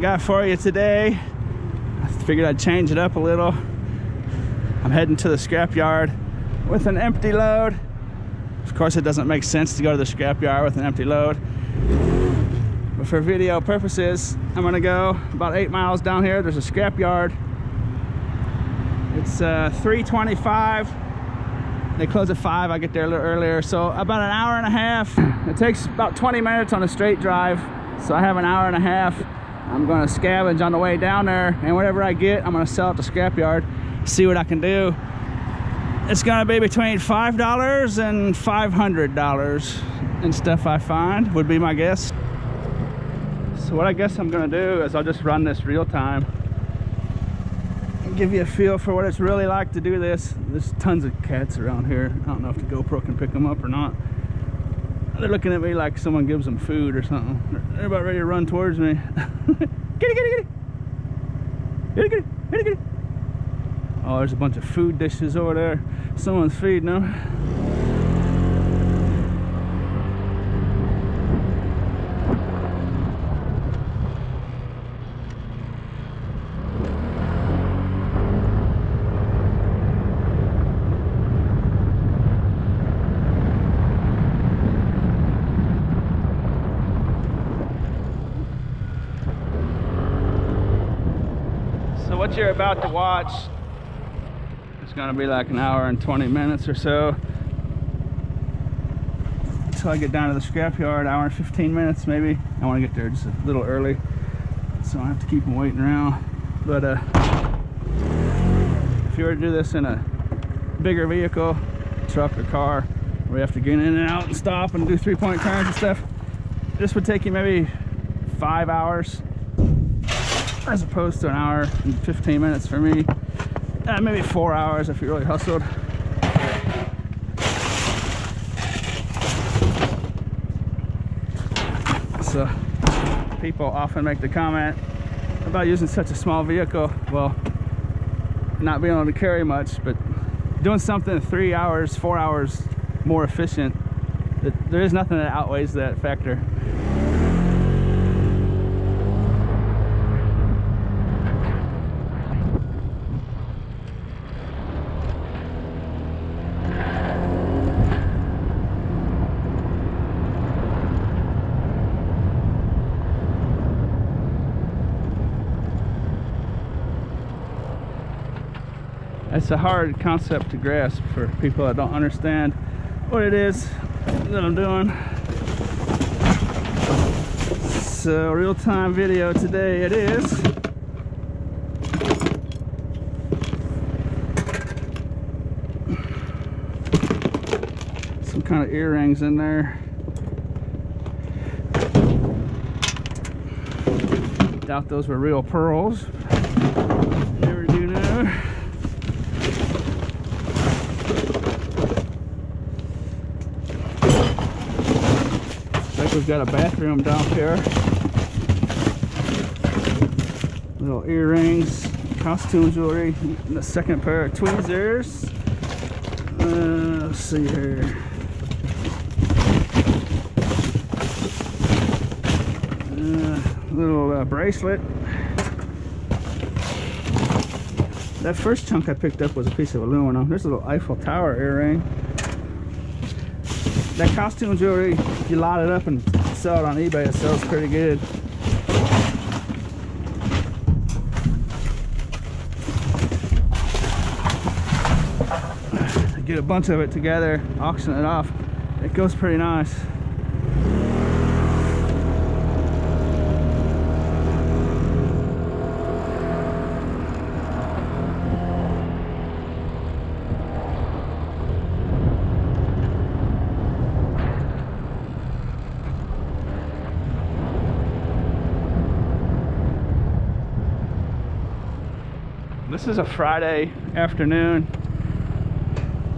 got for you today. I figured I'd change it up a little. I'm heading to the scrapyard with an empty load. Of course, it doesn't make sense to go to the scrapyard with an empty load. But for video purposes, I'm gonna go about 8 miles down here. There's a scrapyard. It's 3:25. They close at 5. I get there a little earlier. So about an hour and a half. It takes about 20 minutes on a straight drive. So I have an hour and a half. I'm gonna scavenge on the way down there, and whatever I get, I'm gonna sell at the scrapyard, see what I can do. It's gonna be between $5 and $500 in stuff I find, would be my guess. So what I guess I'm gonna do is I'll just run this real time and give you a feel for what it's really like to do this. There's tons of cats around here. I don't know if the GoPro can pick them up or not. They're looking at me like someone gives them food or something. They're about ready to run towards me. Kitty, kitty, kitty. Kitty, kitty, kitty, kitty. Oh, there's a bunch of food dishes over there. Someone's feeding them. So what you're about to watch is going to be like an hour and 20 minutes or so until I get down to the scrapyard. Hour and 15 minutes maybe. I want to get there just a little early, so I have to keep them waiting around. But if you were to do this in a bigger vehicle, truck or car, where you have to get in and out and stop and do 3-point turns and stuff, this would take you maybe 5 hours as opposed to an hour and 15 minutes for me. Maybe 4 hours if you really hustled. So people often make the comment about using such a small vehicle. Well, not being able to carry much, but doing something 3 hours, 4 hours more efficient, there is nothing that outweighs that factor. It's a hard concept to grasp for people that don't understand what it is that I'm doing. So real-time video today it is. Some kind of earrings in there. Doubt those were real pearls. Never do know. We've got a bathroom down here. Little earrings, costume jewelry, and a second pair of tweezers. Let's see here. Little bracelet. That first chunk I picked up was a piece of aluminum. There's a little Eiffel Tower earring. That costume jewelry, if you lot it up and sell it on eBay, it sells pretty good. Get a bunch of it together, auction it off, it goes pretty nice. This is a Friday afternoon.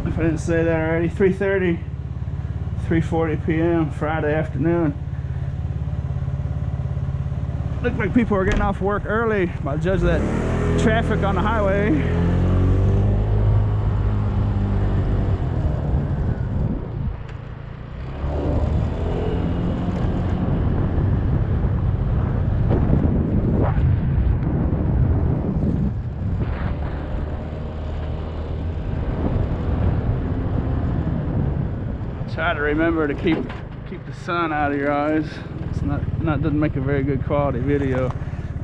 If I didn't say that already, 3:40 p.m. Friday afternoon. Looked like people were getting off work early by judge of that traffic on the highway. Try to remember to keep the sun out of your eyes. It's doesn't make a very good quality video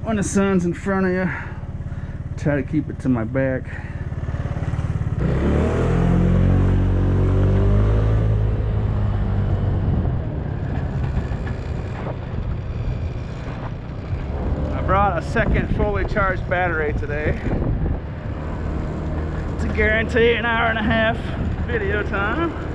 when the sun's in front of you. Try to keep it to my back. I brought a second fully charged battery today to guarantee an hour and a half video time.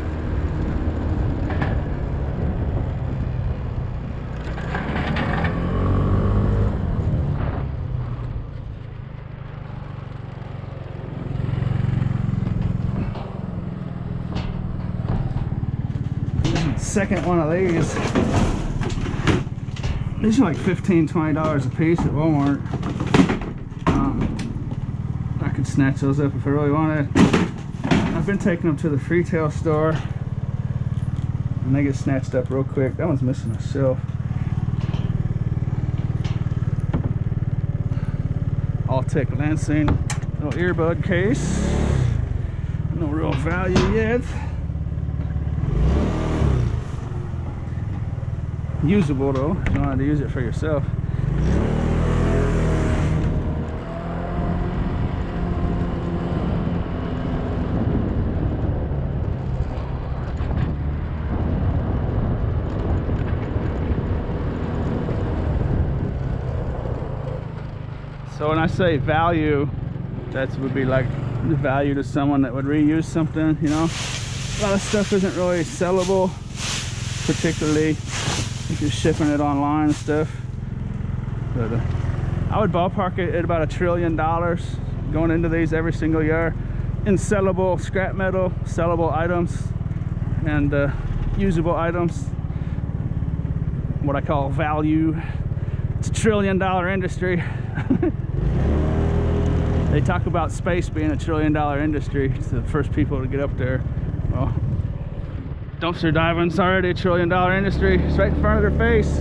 Second one of these. These are like $15–20 a piece at Walmart. I could snatch those up if I really wanted. I've been taking them to the Freetail Store and they get snatched up real quick. That one's missing a shelf. All-Tech Lansing little earbud case. No real value yet. Usable though, if you wanted to use it for yourself. So when I say value, that would be like the value to someone that would reuse something, you know. A lot of stuff isn't really sellable, particularly if you're shipping it online and stuff. But I would ballpark it at about $1 trillion going into these every single year in sellable scrap metal, sellable items, and usable items. What I call value. It's $1 trillion industry. They talk about space being $1 trillion industry. It's the first people to get up there. Well, dumpster diving's already $1 trillion industry. It's right in front of their face.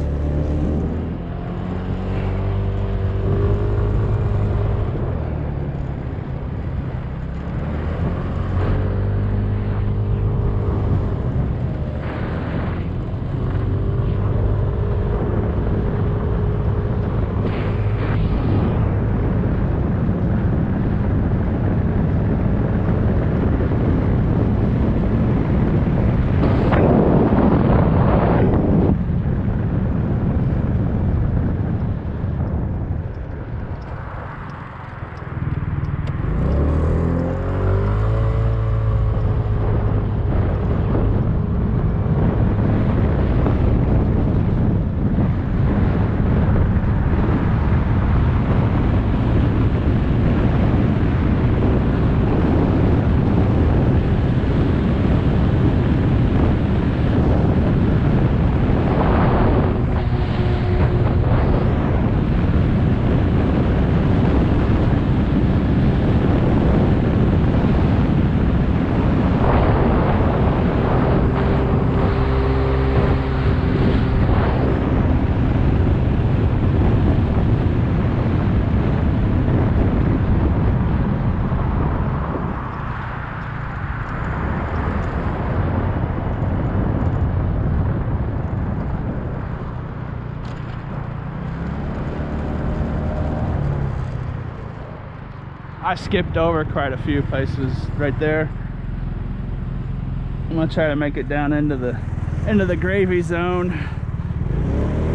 I skipped over quite a few places right there. I'm gonna try to make it down into the gravy zone,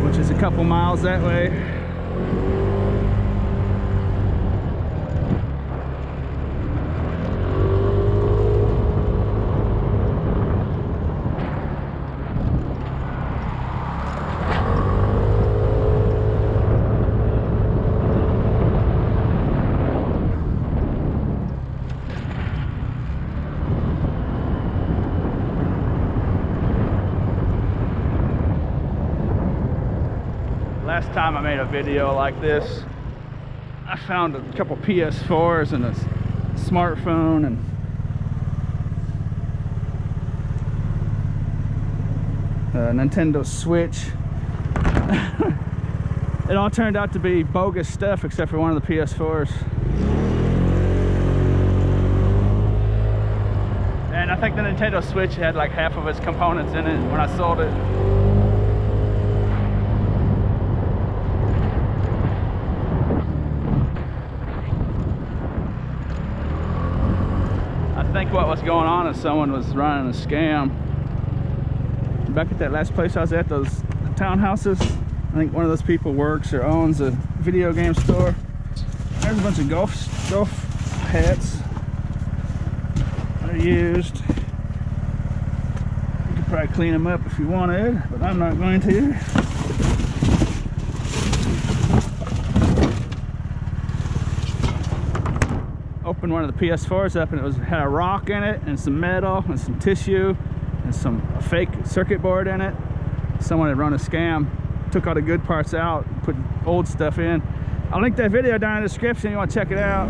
which is a couple miles that way. Last time I made a video like this, I found a couple PS4s and a smartphone and a Nintendo Switch. It all turned out to be bogus stuff except for one of the PS4s. And I think the Nintendo Switch had like half of its components in it when I sold it. I think what was going on is someone was running a scam. Back at that last place I was at, those townhouses, I think one of those people works or owns a video game store. There's a bunch of golf hats. They're used. You could probably clean them up if you wanted, but I'm not going to. Opened one of the PS4s up and it had a rock in it and some metal and some tissue and a fake circuit board in it. Someone had run a scam, took all the good parts out, put old stuff in. I'll link that video down in the description if you want to check it out.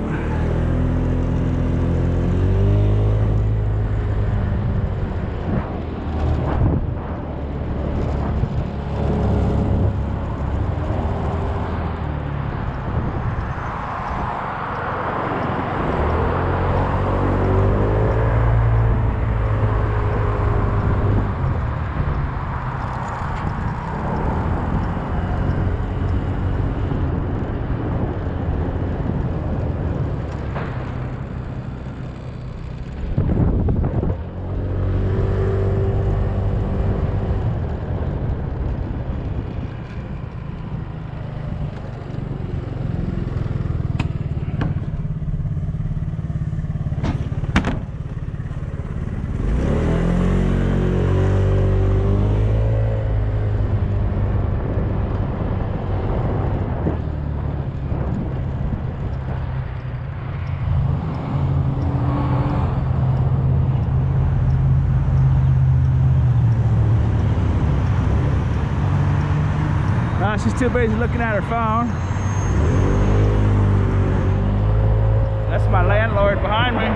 She's too busy looking at her phone. That's my landlord behind me.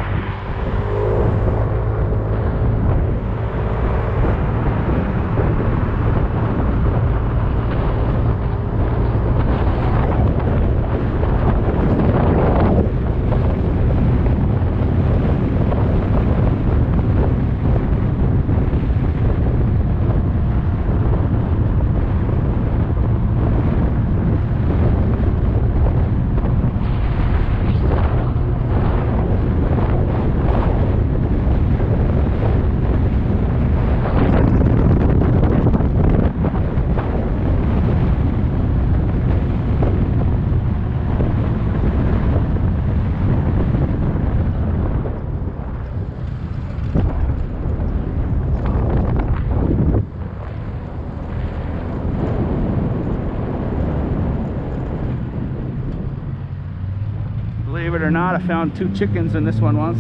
Believe it or not, I found 2 chickens in this one once.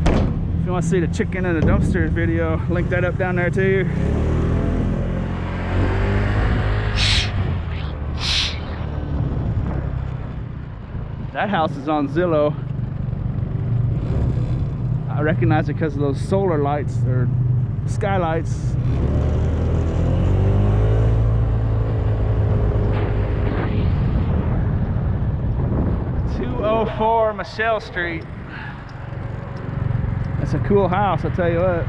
If you want to see the chicken in the dumpster video, link that up down there too. That house is on Zillow. I recognize it because of those solar lights or skylights. 204 Michelle Street. That's a cool house, I'll tell you what.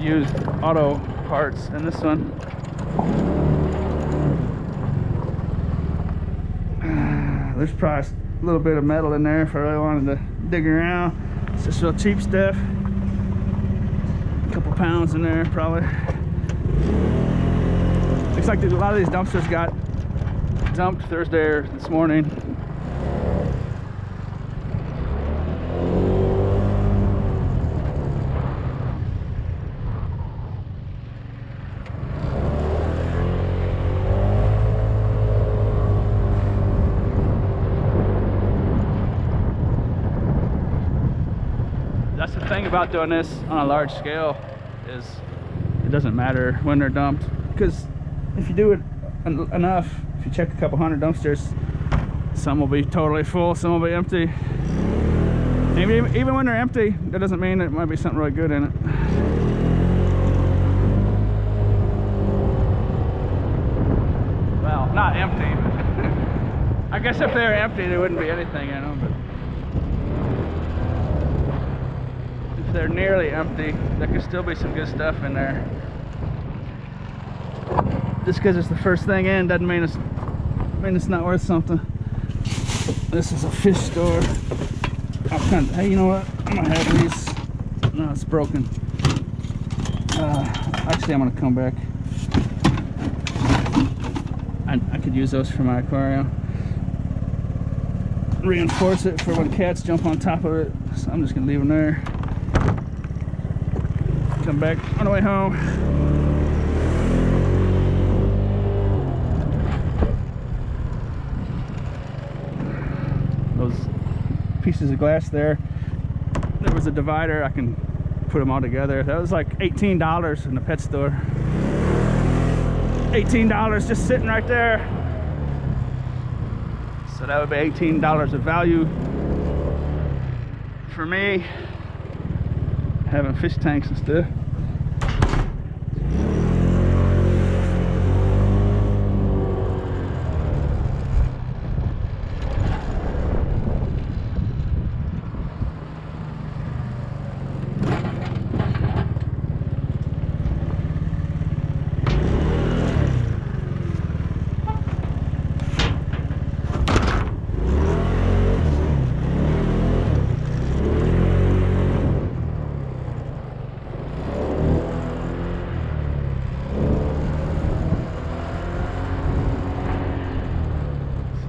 used auto parts in this one. There's probably a little bit of metal in there if I really wanted to dig around. It's just real cheap stuff. A couple pounds in there probably. Looks like a lot of these dumpsters got dumped Thursday or this morning. That's the thing about doing this on a large scale, is it doesn't matter when they're dumped, because if you do it enough, if you check a couple hundred dumpsters, some will be totally full, some will be empty. Even when they're empty, that doesn't mean there might be something really good in it. Well, not empty, but I guess if they were empty, there wouldn't be anything in them. But if they're nearly empty, there could still be some good stuff in there. Just because it's the first thing in doesn't mean it's not worth something. This is a fish store. Hey, you know what? I'm gonna have these. No, it's broken. Actually, I'm gonna come back. I could use those for my aquarium. Reinforce it for when cats jump on top of it. So I'm just gonna leave them there. Come back on the way home. Those pieces of glass there was a divider. I can put them all together. That was like $18 in the pet store. $18 just sitting right there. So that would be $18 of value for me, having fish tanks and stuff.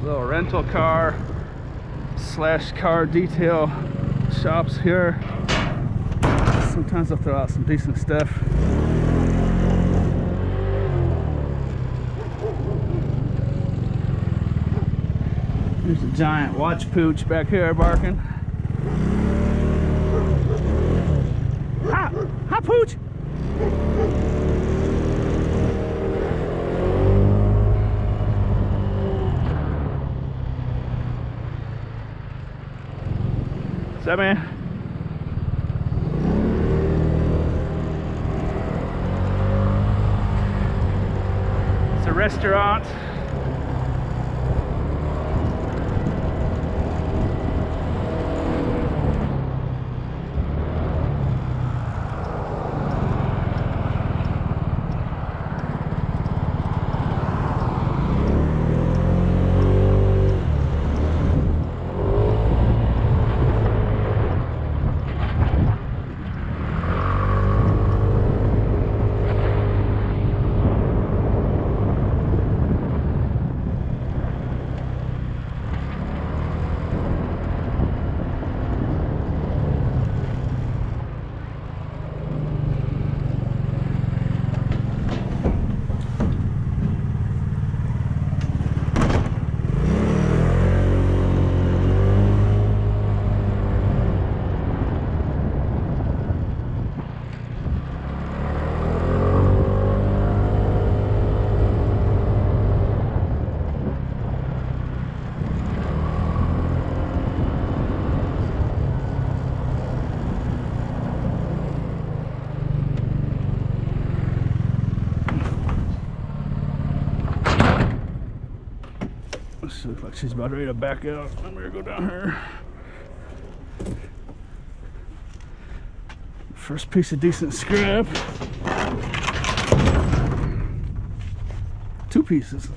Little rental car / car detail shops here. Sometimes they'll throw out some decent stuff. There's a giant watch pooch back here barking. Hi! Hi, pooch! What's up, man? It's a restaurant. She looks like she's about ready to back out. I'm gonna go down here. First piece of decent scrap. 2 pieces.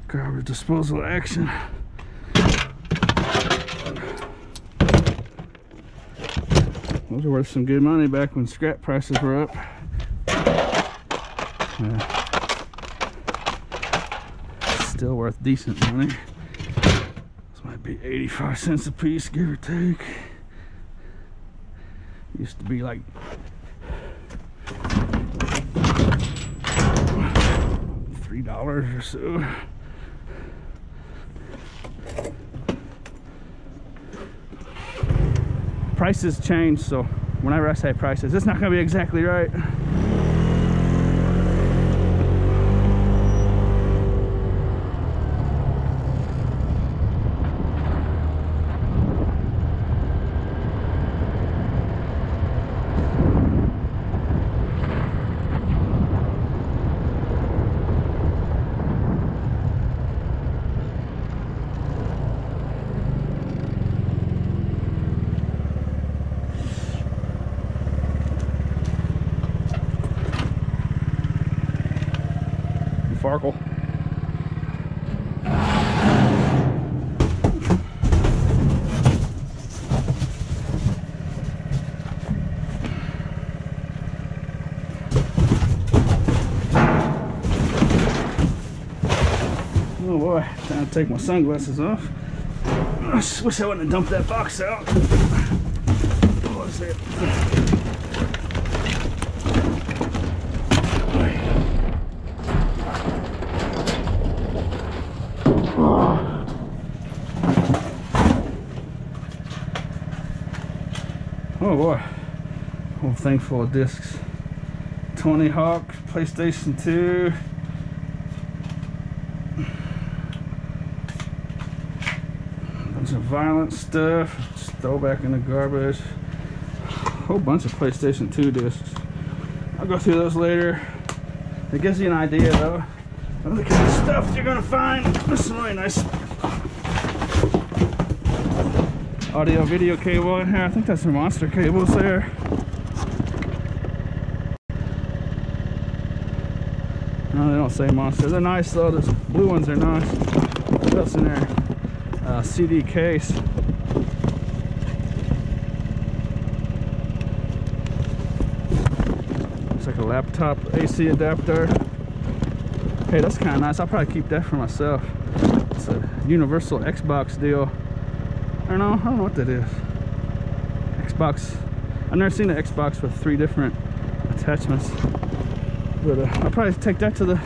Garbage disposal action. Those are worth some good money back when scrap prices were up. Still worth decent money. This might be 85 cents a piece, give or take. Used to be like $3 or so. Prices change, so whenever I say prices, it's not going to be exactly right. Farkle. Oh boy, trying to take my sunglasses off. I just wish I wouldn't have dumped that box out. What was it? Oh boy, whole thing full of discs. Tony Hawk, PlayStation 2. Bunch of violent stuff. Just throw back in the garbage. Whole bunch of PlayStation 2 discs. I'll go through those later. It gives you an idea though of the kind of stuff you're gonna find. There's some really nice audio video cable in here. I think that's some monster cables there. No, they don't say monster. They're nice though. Those blue ones are nice. What else in there? CD case. Looks like a laptop AC adapter. Hey, that's kind of nice. I'll probably keep that for myself. It's a universal Xbox deal. I don't know what that is. Xbox. I've never seen an Xbox with 3 different attachments. But I'll probably take that to the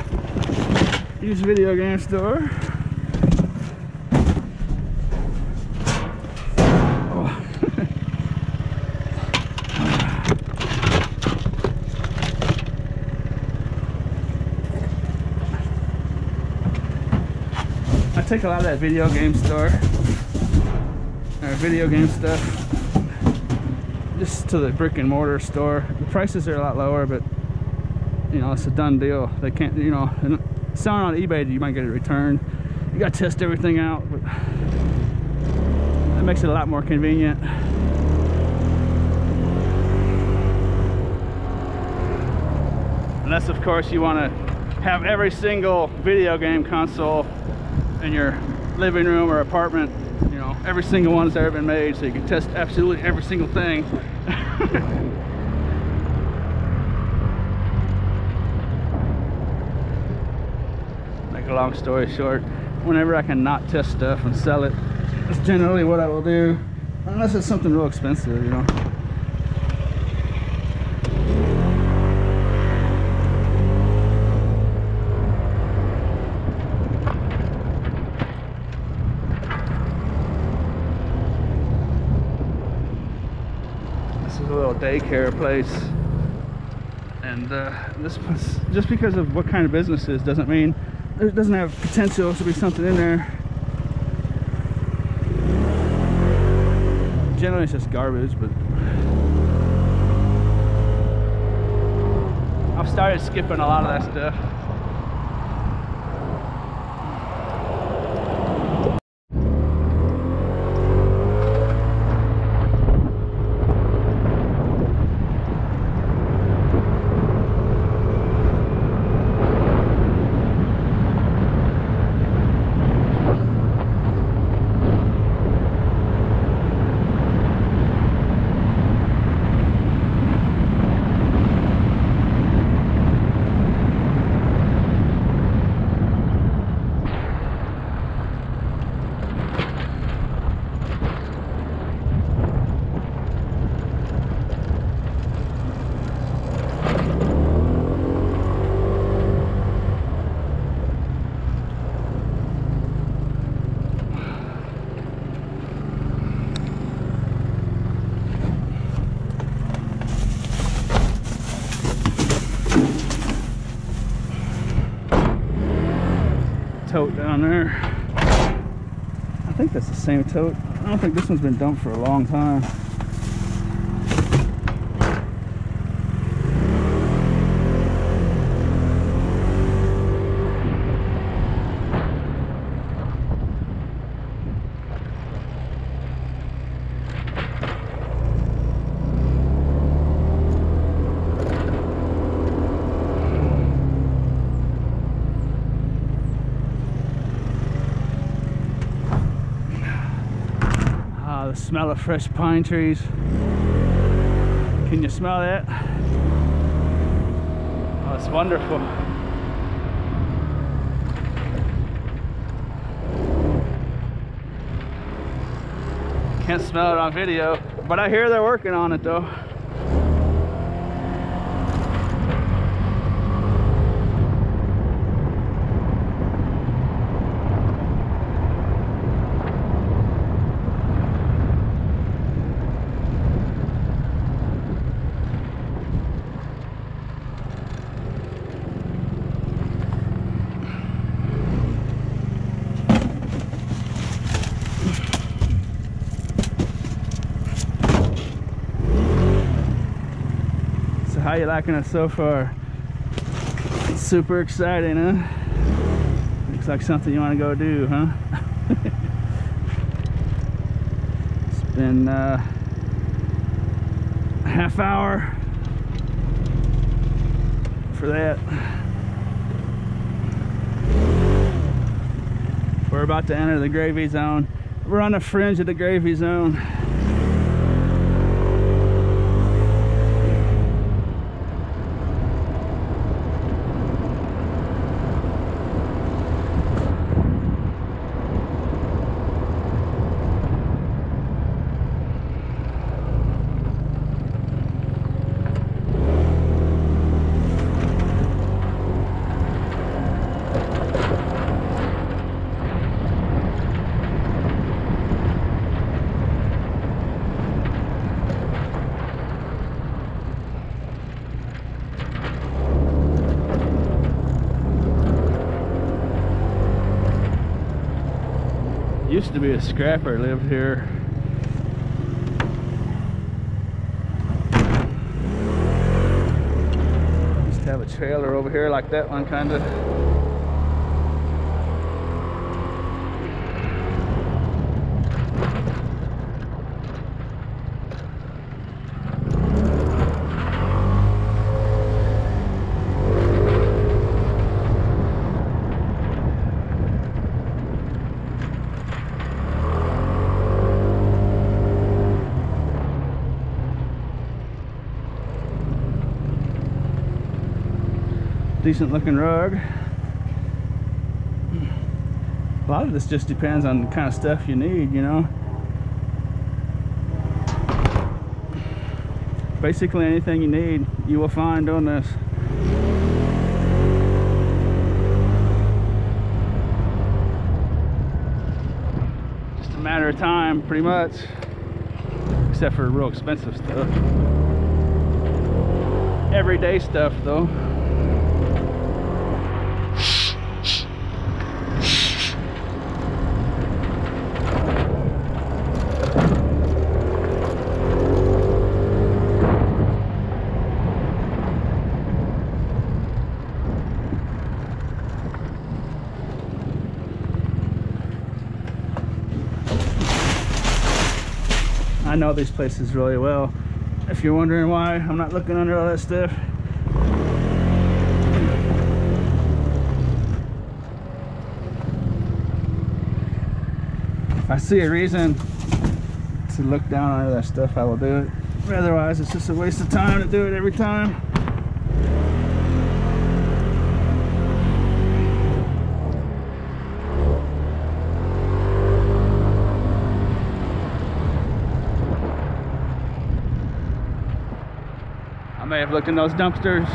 used video game store. Oh. I take a lot of that video game store. Video game stuff just to the brick and mortar store. The prices are a lot lower, but you know, it's a done deal. They can't, you know, selling on eBay, you might get it returned. You gotta test everything out, but that makes it a lot more convenient. Unless of course you want to have every single video game console in your living room or apartment. Every single one that's ever been made, so you can test absolutely every single thing. Make a long story short, whenever I can not test stuff and sell it, that's generally what I will do, unless it's something real expensive, you know. A little daycare place, and this place, just because of what kind of business it is, doesn't mean it doesn't have potential to be something in there. Generally it's just garbage, but I've started skipping a lot of that stuff. Tote down there. I think that's the same tote. I don't think this one's been dumped for a long time. The smell of fresh pine trees. Can you smell that? Oh, it's wonderful. Can't smell it on video, but I hear they're working on it though. How you liking it so far? It's super exciting, huh? Looks like something you want to go do, huh? It's been a half hour for that. We're about to enter the gravy zone. We're on the fringe of the gravy zone. Used to be a scrapper lived here. Used to have a trailer over here like that one, kind of. Decent looking rug. A lot of this just depends on the kind of stuff you need, you know. Basically anything you need, you will find on this. Just a matter of time, pretty much. Except for real expensive stuff. Everyday stuff though. I know these places really well. If you're wondering why I'm not looking under all that stuff. If I see a reason to look down under that stuff, I will do it. Otherwise, it's just a waste of time to do it every time. I may have looked in those dumpsters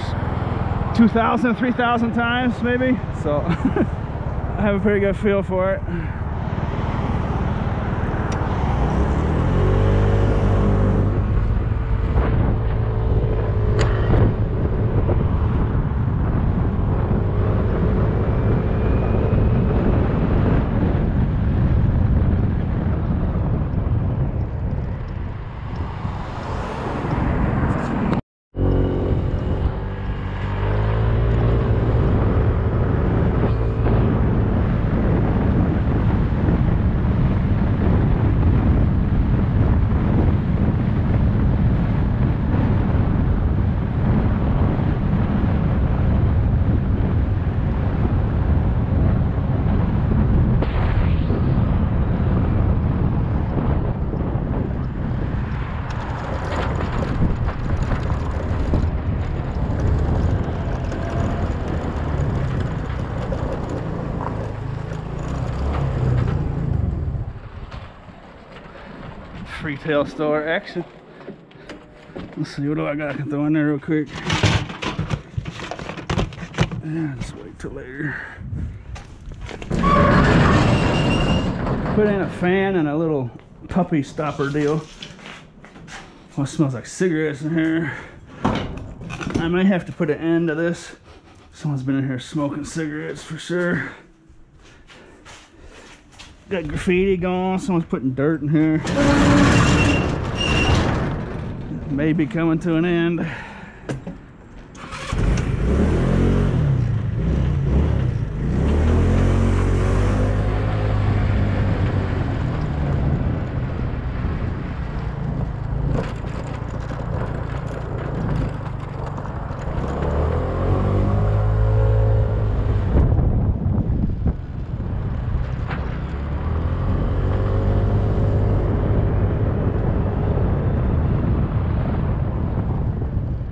2,000, 3,000 times maybe, so I have a pretty good feel for it. Freetail Store action. Let's see, what do I got? I can throw in there real quick. Yeah, just wait till later. Put in a fan and a little puppy stopper deal. Oh, it smells like cigarettes in here. I may have to put an end to this. Someone's been in here smoking cigarettes for sure. Got graffiti going. Someone's putting dirt in here. Maybe coming to an end.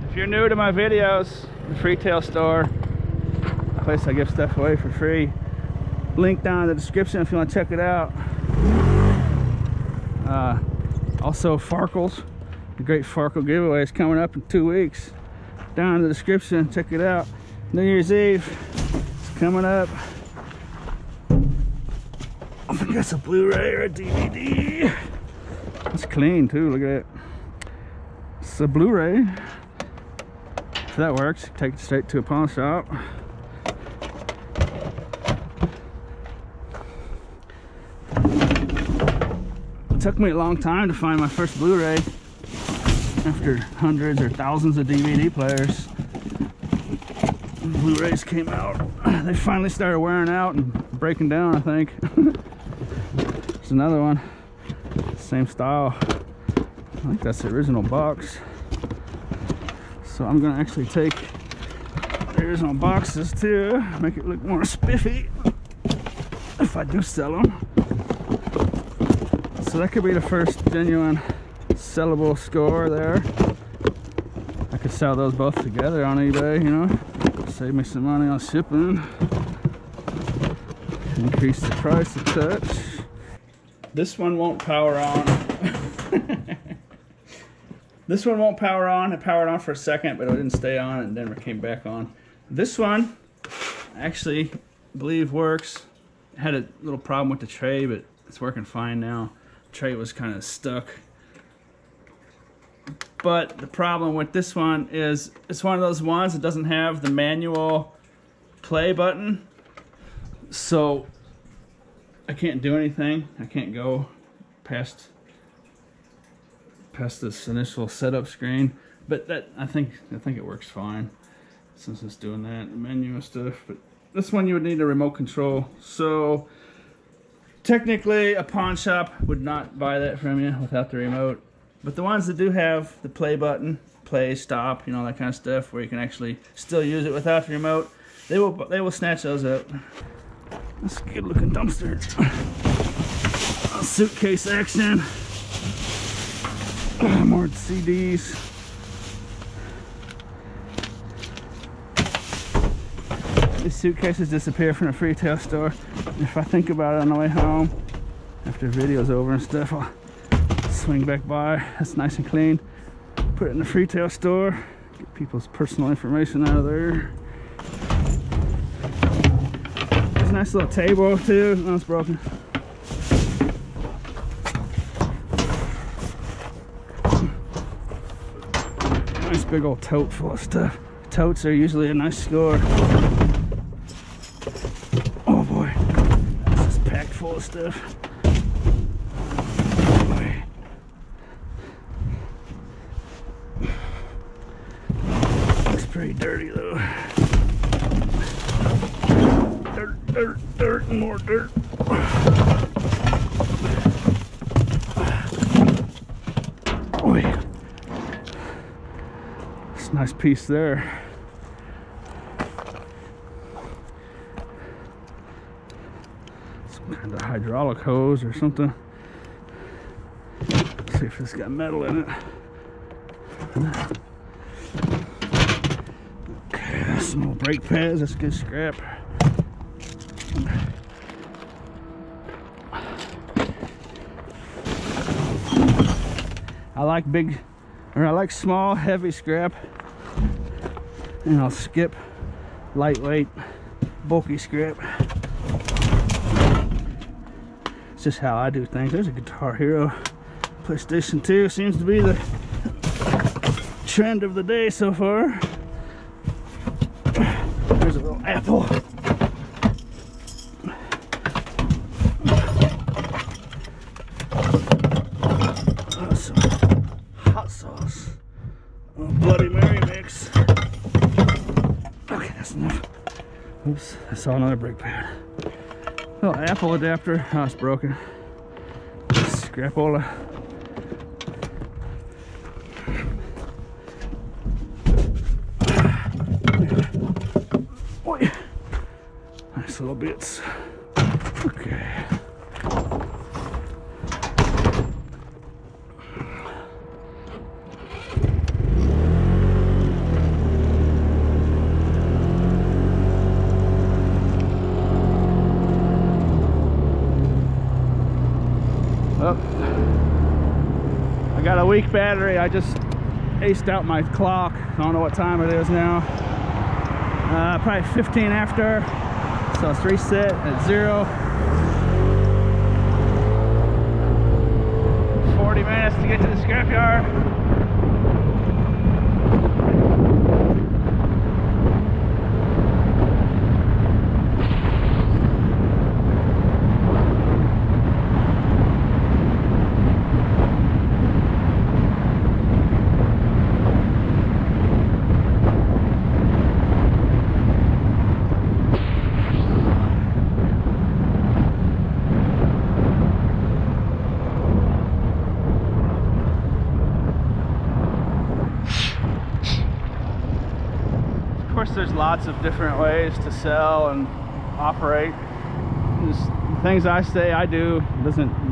If you're new to my videos, the Freetail Store, a place I give stuff away for free. Link down in the description if you want to check it out. Also Farkles, the great Farkle giveaway is coming up in 2 weeks. Down in the description, check it out. New Year's Eve is coming up. I think that's a Blu-ray or a DVD. It's clean too, look at it. It's a Blu-ray. If that works, take it straight to a pawn shop. It took me a long time to find my first Blu-ray after hundreds or thousands of DVD players. Blu-rays came out. They finally started wearing out and breaking down, I think. There's another one, same style. I think that's the original box. So I'm gonna actually take the original boxes too, make it look more spiffy if I do sell them. So that could be the first genuine sellable score there. I could sell those both together on eBay, you know, save me some money on shipping, increase the price a touch. This one won't power on. This one won't power on. It powered on for a second, but it didn't stay on and then it came back on. This one actually, I believe, works. It had a little problem with the tray, but it's working fine now. The tray was kind of stuck. But the problem with this one is it's one of those ones that doesn't have the manual play button. So I can't do anything. I can't go past this initial setup screen, but that I think it works fine since it's doing that, the menu and stuff. But this one you would need a remote control, so technically a pawn shop would not buy that from you without the remote. But the ones that do have the play button, play, stop, you know, that kind of stuff, where you can actually still use it without the remote, they will snatch those up. That's a good looking dumpster. Suitcase action. More CDs. These suitcases disappear from the Freetail Store. If I think about it on the way home, after the video's over and stuff, I'll swing back by. That's nice and clean. Put it in the Freetail Store. Get people's personal information out of there. There's a nice little table too. No, it's broken. Nice big old tote full of stuff. Totes are usually a nice score. Oh boy, this is packed full of stuff. Oh boy. Looks pretty dirty though. Dirt, dirt, dirt, and more dirt. Oh yeah. It's a nice piece there. Some kind of hydraulic hose or something. Let's see if it's got metal in it. Okay, some more brake pads. That's good scrap. I like small, heavy scrap, and I'll skip lightweight, bulky scrap. It's just how I do things. There's a Guitar Hero PlayStation 2. Seems to be the trend of the day so far. There's a little Apple. Hot sauce. Oh, Bloody Mary mix. Okay, that's enough. Oops, I saw another brake pad. Little Apple adapter. Oh, it's broken. Scrapola. Oh yeah. Nice little bits. Okay. I got a weak battery. I just aced out my clock. I don't know what time it is now. Probably 15 after. So it's reset at 0. 40 minutes to get to the scrapyard. Of course, there's lots of different ways to sell and operate. Just things I say I do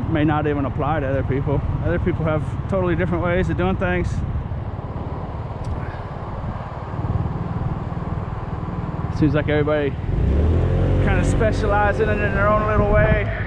may not even apply to other people. Other people have totally different ways of doing things. Seems like everybody kind of specializes in it in their own little way.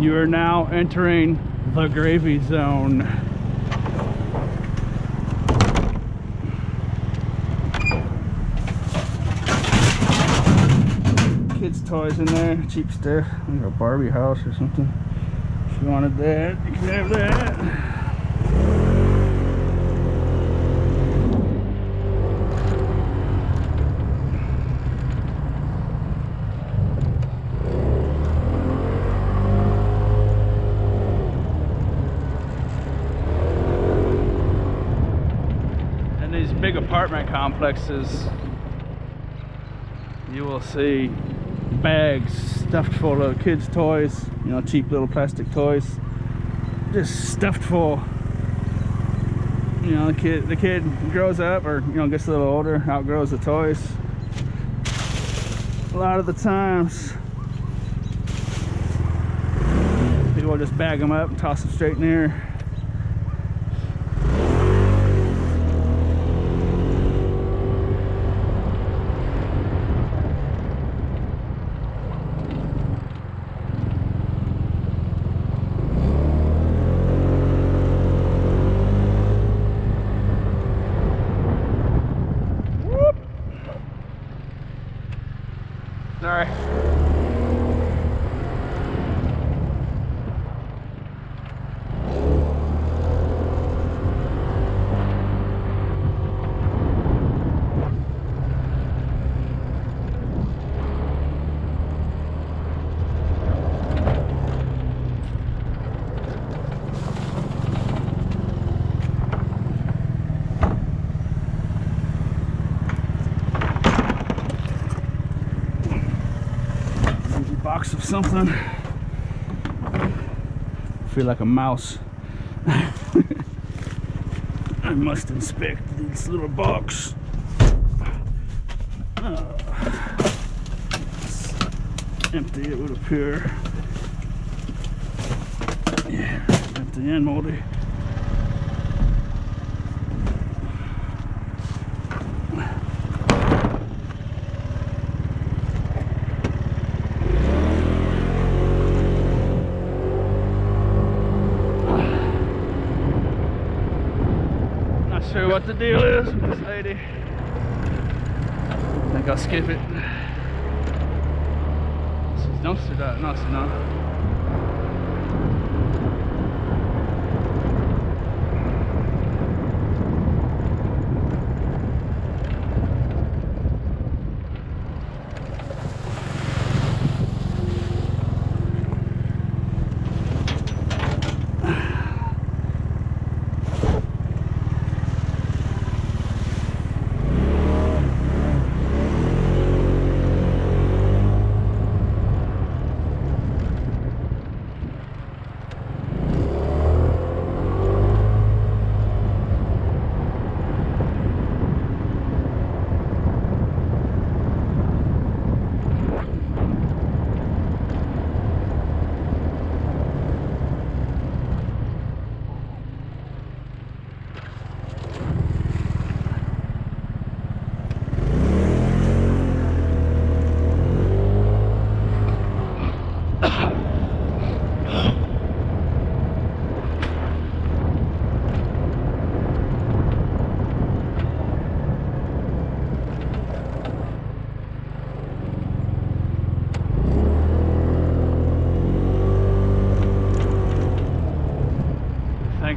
You are now entering the gravy zone. Kids' toys in there, cheap stuff. Like a Barbie house or something. If you wanted that, you can have that. Big apartment complexes, you will see bags stuffed full of kids' toys, you know, cheap little plastic toys, just stuffed full. You know, the kid grows up, or you know, gets a little older, outgrows the toys. A lot of the times people will just bag them up and toss them straight in there. Sorry. Box of something. I feel like a mouse. I must inspect this little box. Empty, it would appear. Yeah, empty and moldy. Sure what the deal is with this lady. I think I'll skip it. She's dumpster diving. No, she's not.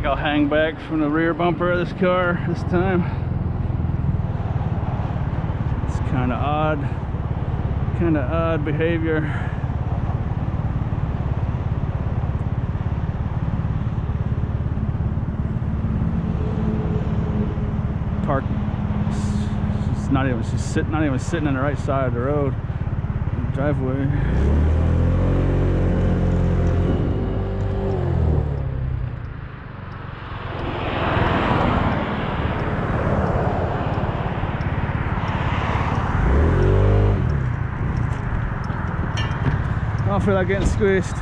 I'll hang back from the rear bumper of this car this time. It's kind of odd behavior. Park. She's not even sitting on the right side of the road, the driveway. I don't feel like getting squeezed.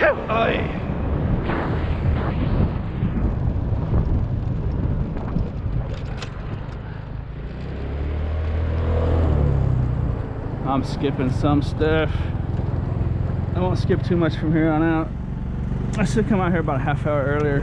Oy. I'm skipping some stuff. I won't skip too much from here on out. I should come out here about a half hour earlier.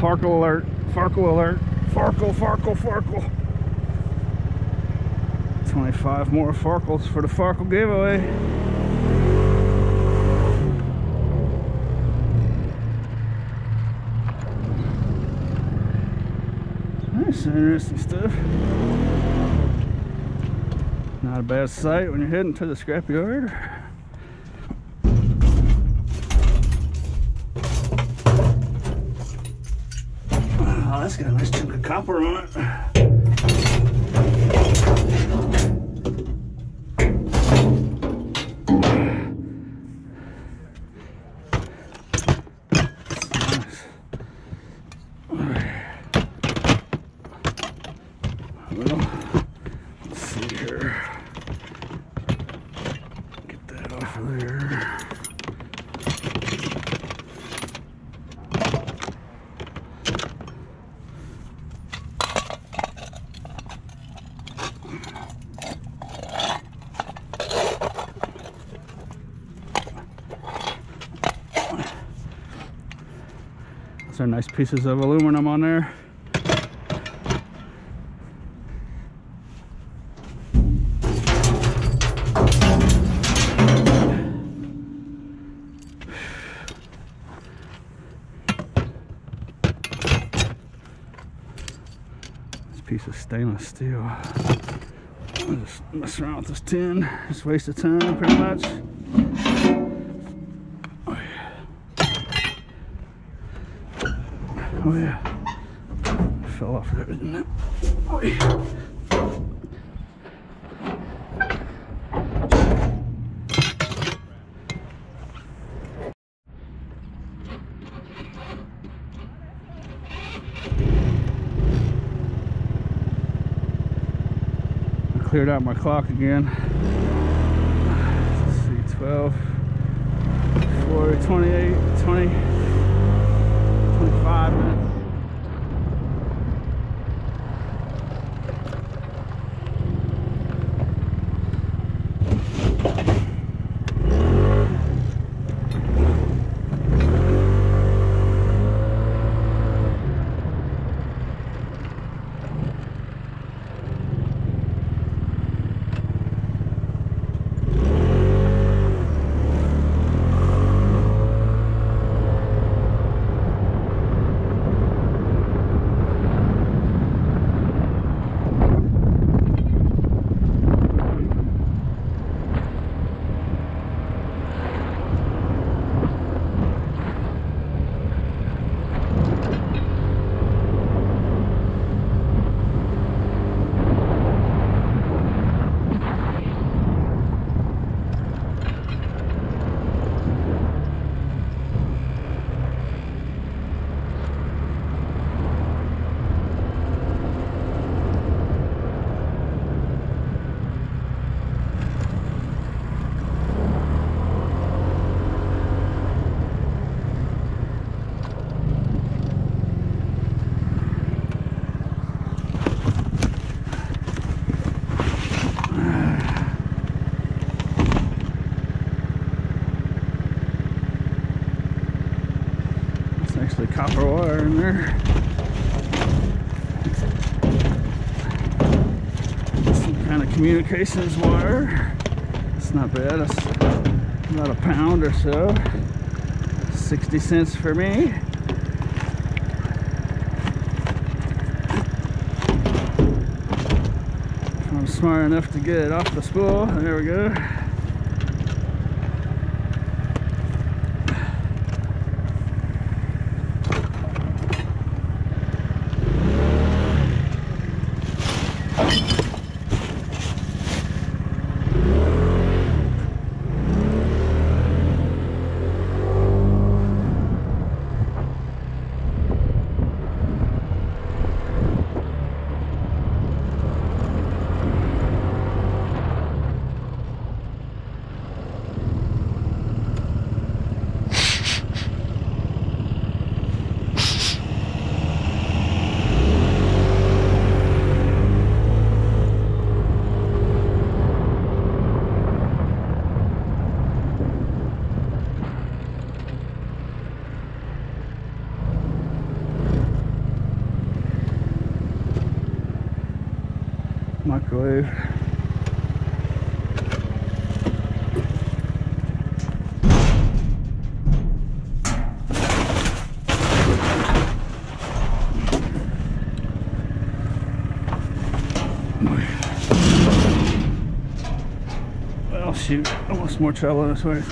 Farkle alert, Farkle alert, Farkle. 25 more Farkles for the Farkle giveaway. That's interesting stuff. Not a bad sight when you're heading to the scrapyard. Oh, that's got a nice chunk of copper on it. Well, let's see here. Get that off of there. Those are nice pieces of aluminum on there. Piece of stainless steel. I'll just mess around with this tin, just waste of time pretty much. Oh yeah. Oh yeah. Fell off there, didn't it? Oh yeah. Cleared out my clock again. Let's see, 12, 4, 28, 20, 25 minutes. copper wire in there. Some kind of communications wire. It's not bad. It's about a pound or so. 60 cents for me. If I'm smart enough to get it off the spool. There we go. Microwave. Well, shoot, almost more trouble this way.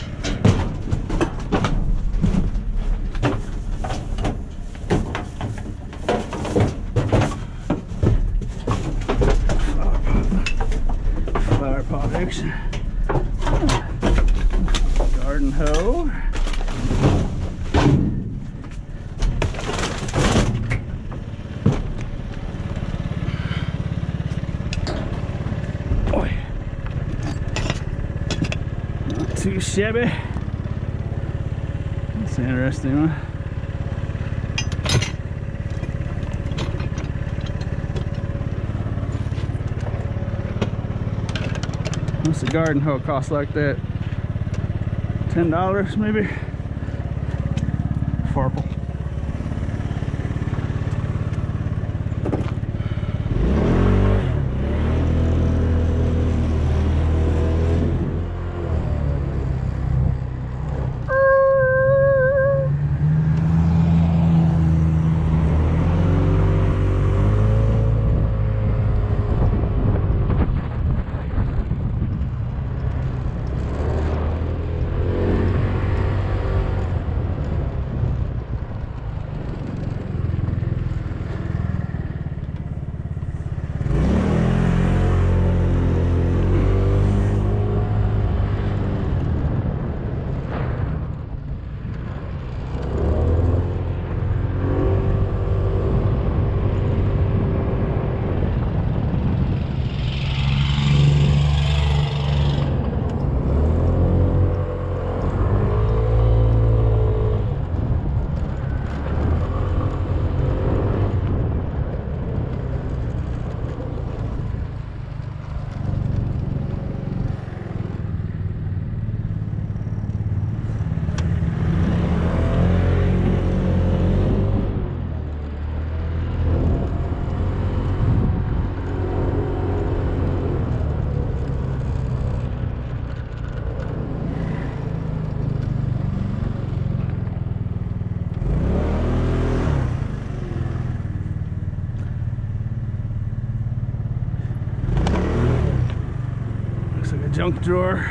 Garden hoe. Boy, not too shabby. That's an interesting one. What's a garden hoe cost like that? $10 maybe? Farple. Junk drawer.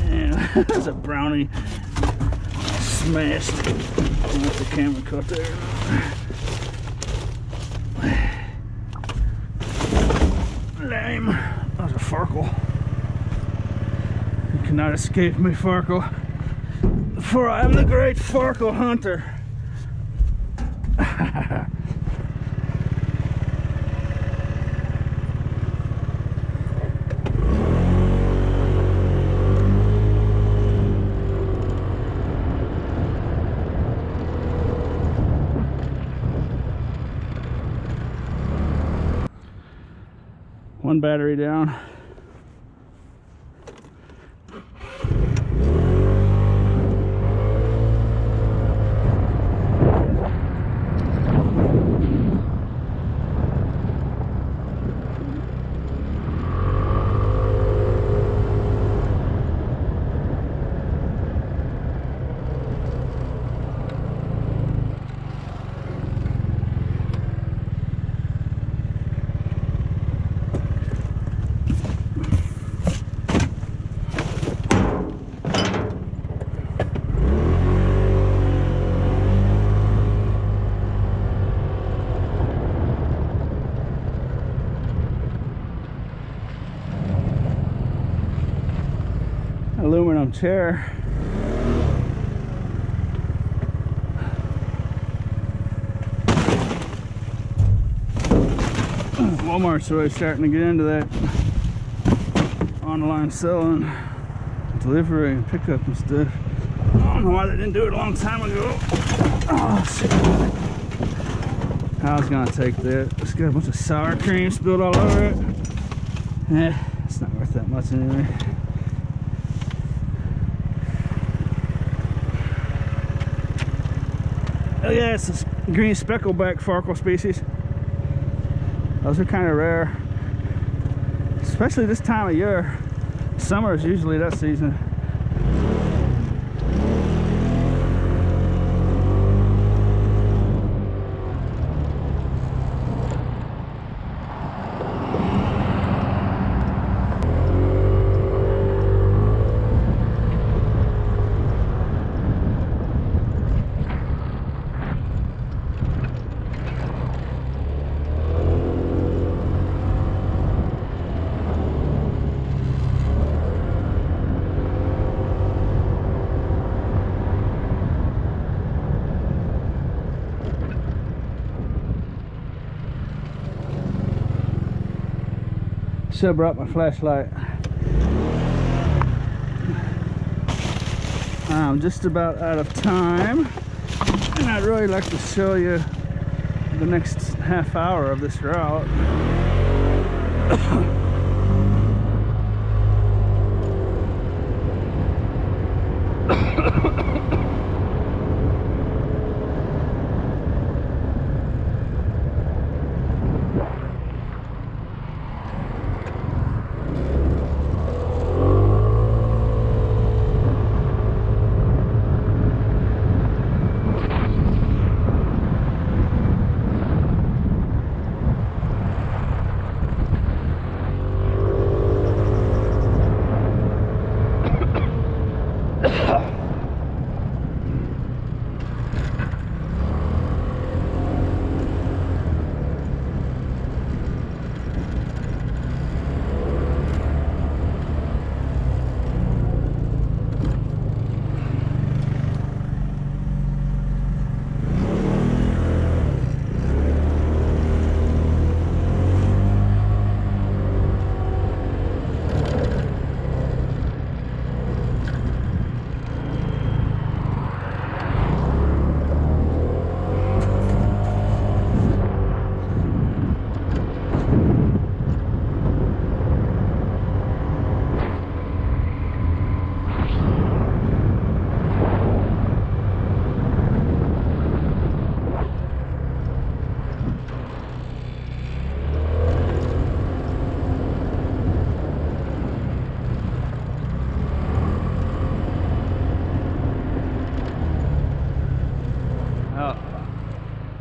Yeah, there's a brownie smashed. That's the camera cut there. Lame. That was a Farkle. You cannot escape me, Farkle. For I am the great Farkle hunter. One battery down. Aluminum chair. Walmart's really starting to get into that online selling, delivery and pickup and stuff. I don't know why they didn't do it a long time ago. Oh shit. I was gonna take that. It's got a bunch of sour cream spilled all over it. It's not worth that much anyway. Oh yeah, it's a green speckleback farkle species. Those are kind of rare, especially this time of year. Summer is usually that season. Should have brought my flashlight. I'm just about out of time, and I'd really like to show you the next half hour of this route.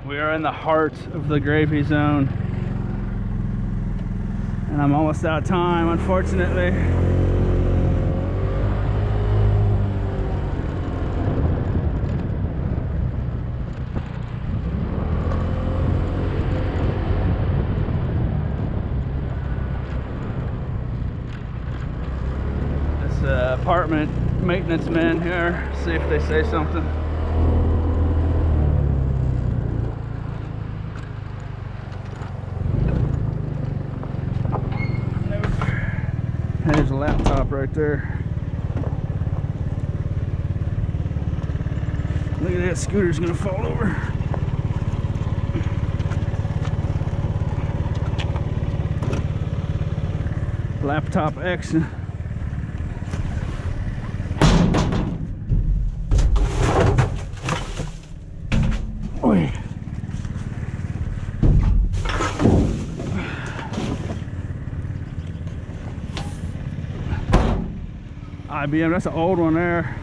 We are in the heart of the gravy zone, and I'm almost out of time, unfortunately. This apartment maintenance man here, see if they say something. There's a laptop right there. Look at that, scooter's gonna fall over. laptop action. Oi. IBM, that's an old one there.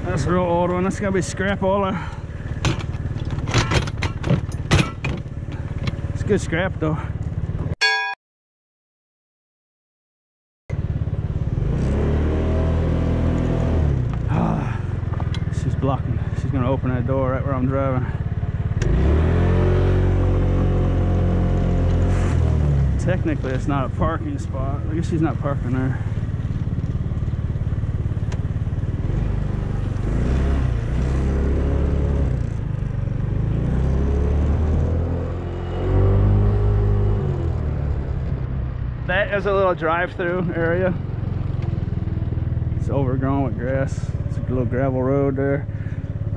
That's a real old one. That's gotta be scrapola. It's good scrap though. She's blocking. She's gonna open that door right where I'm driving. Technically, it's not a parking spot. I guess she's not parking there. That is a little drive-through area. It's overgrown with grass. It's a little gravel road there.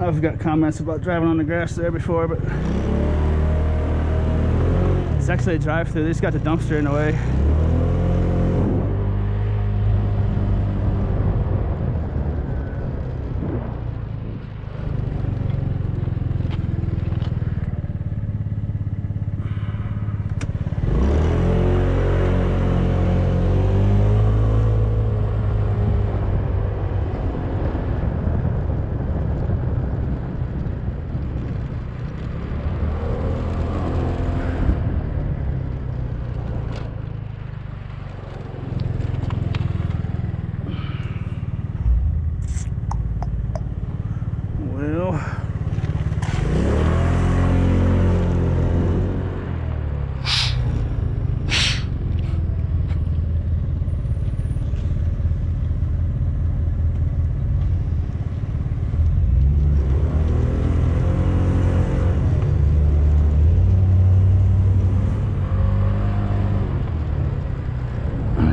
I've got comments about driving on the grass there before, but it's actually a drive-through. They just got the dumpster in the way.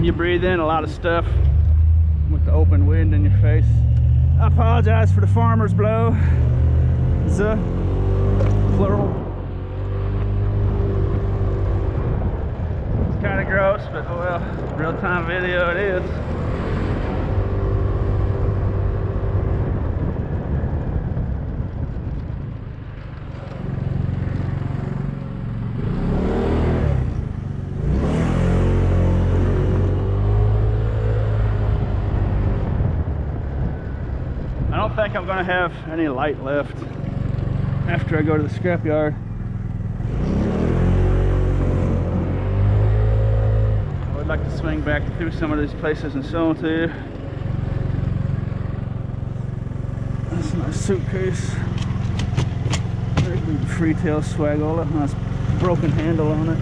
You breathe in a lot of stuff with the open wind in your face. I apologize for the farmer's blow. The plural. It's kind of gross, but oh well, real-time video it is. I don't think I'm going to have any light left after I go to the scrapyard. I would like to swing back through some of these places and show them to you. That's my suitcase. There's the Freetail Swagola. Nice broken handle on it.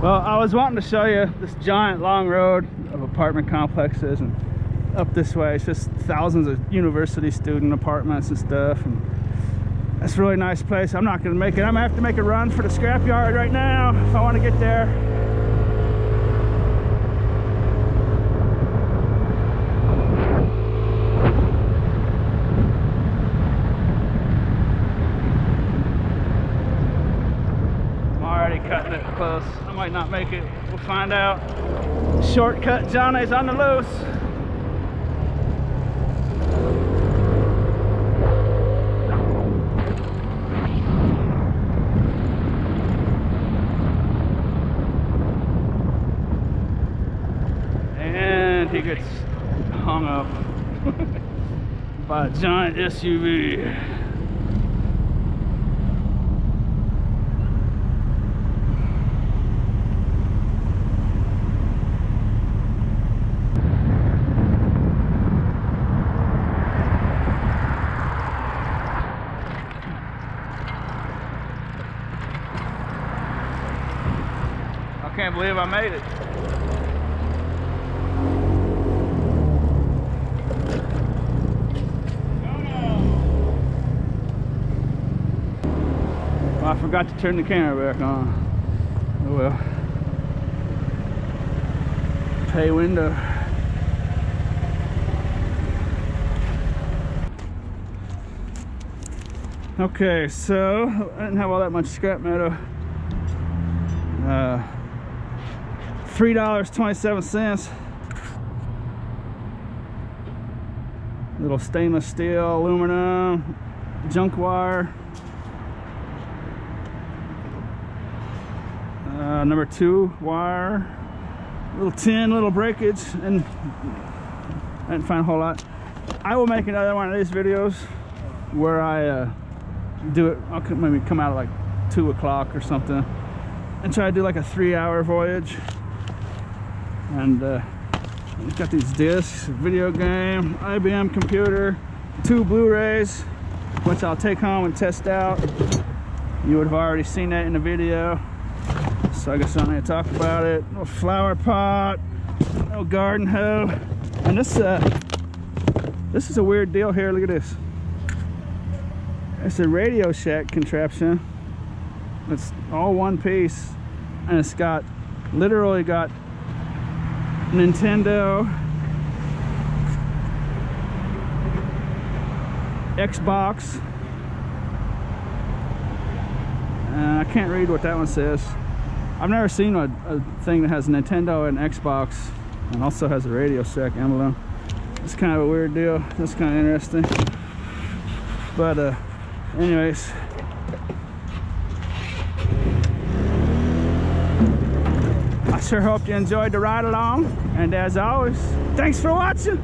Well, I was wanting to show you this giant long road of apartment complexes, and up this way it's just thousands of university student apartments and stuff, and it's a really nice place. I'm not gonna make it. I'm gonna have to make a run for the scrapyard right now if I want to get there. Cutting it close. I might not make it. We'll find out. Shortcut Johnny's on the loose. And he gets hung up by a giant SUV. I can't believe I made it. Oh, I forgot to turn the camera back on. Oh well. Pay window. Okay, so I didn't have all that much scrap metal. $3.27. Little stainless steel, aluminum, junk wire. Number 2 wire. Little tin, little breakage, and I didn't find a whole lot. I will make another one of these videos where I do it. I'll maybe come out at like 2 o'clock or something and try to do like a 3-hour voyage. And got these discs, video game, IBM computer, 2 Blu-rays, which I'll take home and test out. You would have already seen that in the video, so I guess I don't need to talk about it. No flower pot, no garden hoe, and this is a weird deal here. Look at this. It's a Radio Shack contraption. It's all one piece, and it's got literally got Nintendo, Xbox, I can't read what that one says. I've never seen a thing that has Nintendo and Xbox and also has a Radio Shack emblem. It's kind of a weird deal. That's kind of interesting. But anyways, I sure hope you enjoyed the ride along, and as always, thanks for watching.